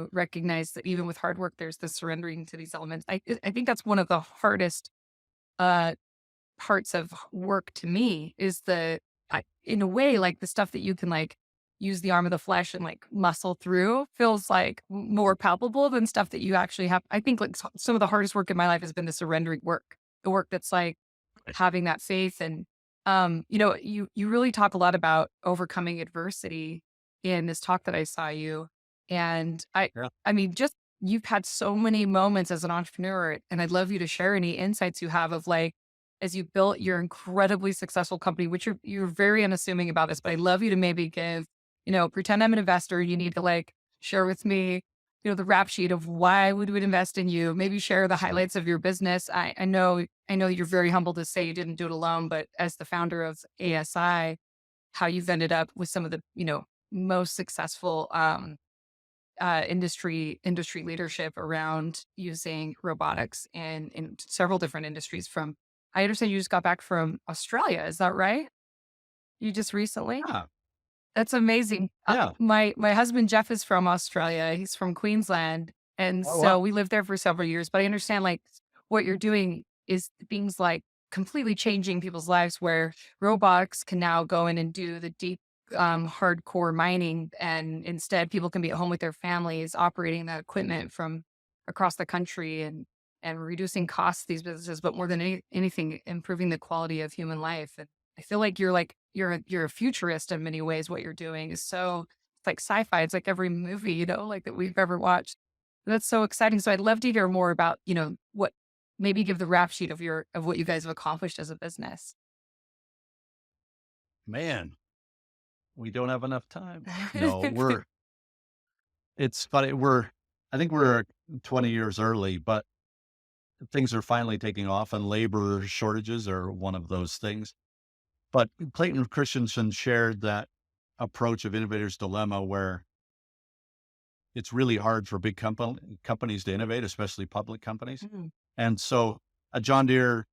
you recognize that even with hard work, there's the surrendering to these elements. I think that's one of the hardest uh, parts of work to me is in a way, like the stuff that you can like use the arm of the flesh and like muscle through feels like more palpable than stuff that you actually have. I think like some of the hardest work in my life has been the surrendering work, the work that's like having that faith. And, you really talk a lot about overcoming adversity in this talk that I saw you. And Yeah. I mean, just you've had so many moments as an entrepreneur, and I'd love you to share any insights you have of like, as you built your incredibly successful company, which you're very unassuming about this, but I'd love you to maybe give, pretend I'm an investor. You need to like share with me, the rap sheet of why would we invest in you? Maybe share the highlights of your business. I know you're very humble to say you didn't do it alone, but as the founder of ASI, how you've ended up with some of the, most successful industry leadership around using robotics in several different industries. From I understand you just got back from Australia. Is that right? You just recently? Yeah. That's amazing. Yeah. My husband Jeff is from Australia. He's from Queensland, and Oh, so wow. we lived there for several years. But I understand like what you're doing is things like completely changing people's lives, where robots can now go in and do the deep, hardcore mining, and instead people can be at home with their families, operating that equipment from across the country, and reducing costs of these businesses, but more than anything, improving the quality of human life. And I feel like you're a futurist in many ways. What you're doing is so it's like sci-fi. It's like every movie, like that we've ever watched. That's so exciting. So I'd love to hear more about, what maybe give the rap sheet of what you guys have accomplished as a business. Man, we don't have enough time. No, it's funny. I think we're 20 years early, but things are finally taking off and labor shortages are one of those things. But Clayton Christensen shared that approach of innovator's dilemma where it's really hard for big companies to innovate, especially public companies. Mhm. And so a John Deere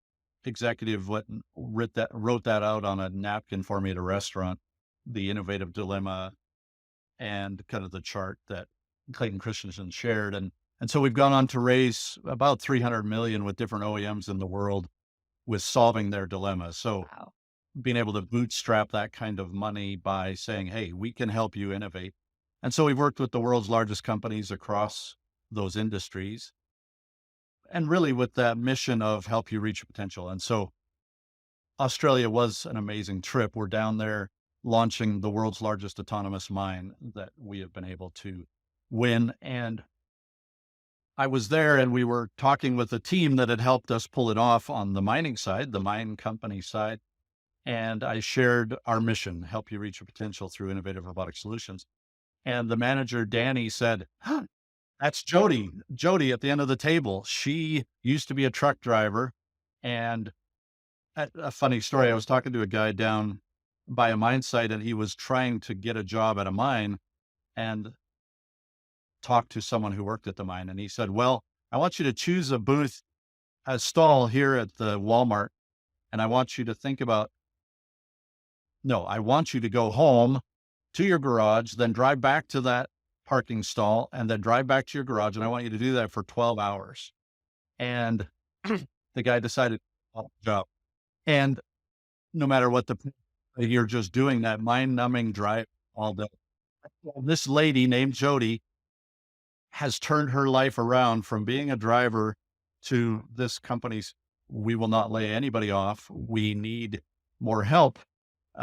executive wrote that out on a napkin for me at a restaurant, the innovative dilemma and kind of the chart that Clayton Christensen shared. And so we've gone on to raise about 300 million with different OEMs in the world with solving their dilemma. So Wow. being able to bootstrap that kind of money by saying, hey, we can help you innovate. And so we've worked with the world's largest companies across those industries and really with that mission of help you reach your potential. And so Australia was an amazing trip. We're down there launching the world's largest autonomous mine that we have been able to win. And I was there and we were talking with a team that had helped us pull it off on the mining side, the mine company side. And I shared our mission, help you reach your potential through innovative robotic solutions. And the manager, Danny, said, huh, that's Jody. Jody at the end of the table. She used to be a truck driver. And a funny story, I was talking to a guy down by a mine site and he was trying to get a job at a mine and talked to someone who worked at the mine. And he said, well, I want you to choose a booth, a stall here at the Walmart. And I want you to think about, no, I want you to go home to your garage, then drive back to that parking stall and then drive back to your garage. And I want you to do that for 12 hours. And the guy decided, oh, job. And no matter what you're just doing that mind numbing drive all day. Well, this lady named Jody has turned her life around from being a driver to this company's, we will not lay anybody off. We need more help.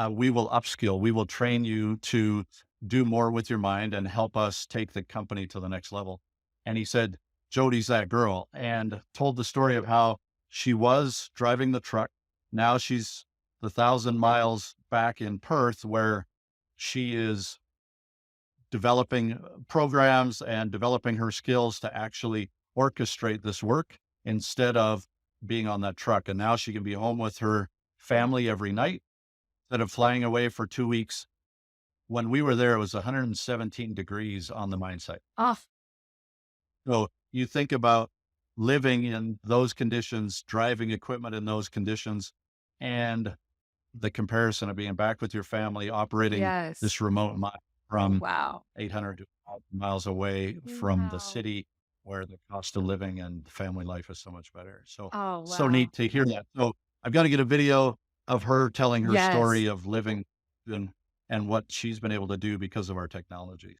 We will upskill. We will train you to do more with your mind and help us take the company to the next level. And he said, Jody's that girl, and told the story of how she was driving the truck. Now she's the 1,000 miles back in Perth where she is developing programs and developing her skills to actually orchestrate this work instead of being on that truck. And now she can be home with her family every night instead of flying away for 2 weeks. When we were there, it was 117 degrees on the mine site. Off. So you think about living in those conditions, driving equipment in those conditions, and the comparison of being back with your family, operating Yes. this remote mine from Wow. 800 to miles away from the Wow. city where the cost of living and family life is so much better. So, Oh, so wow. neat to hear that. So I've got to get a video of her telling her Yes. story of living and, and what she's been able to do because of our technology.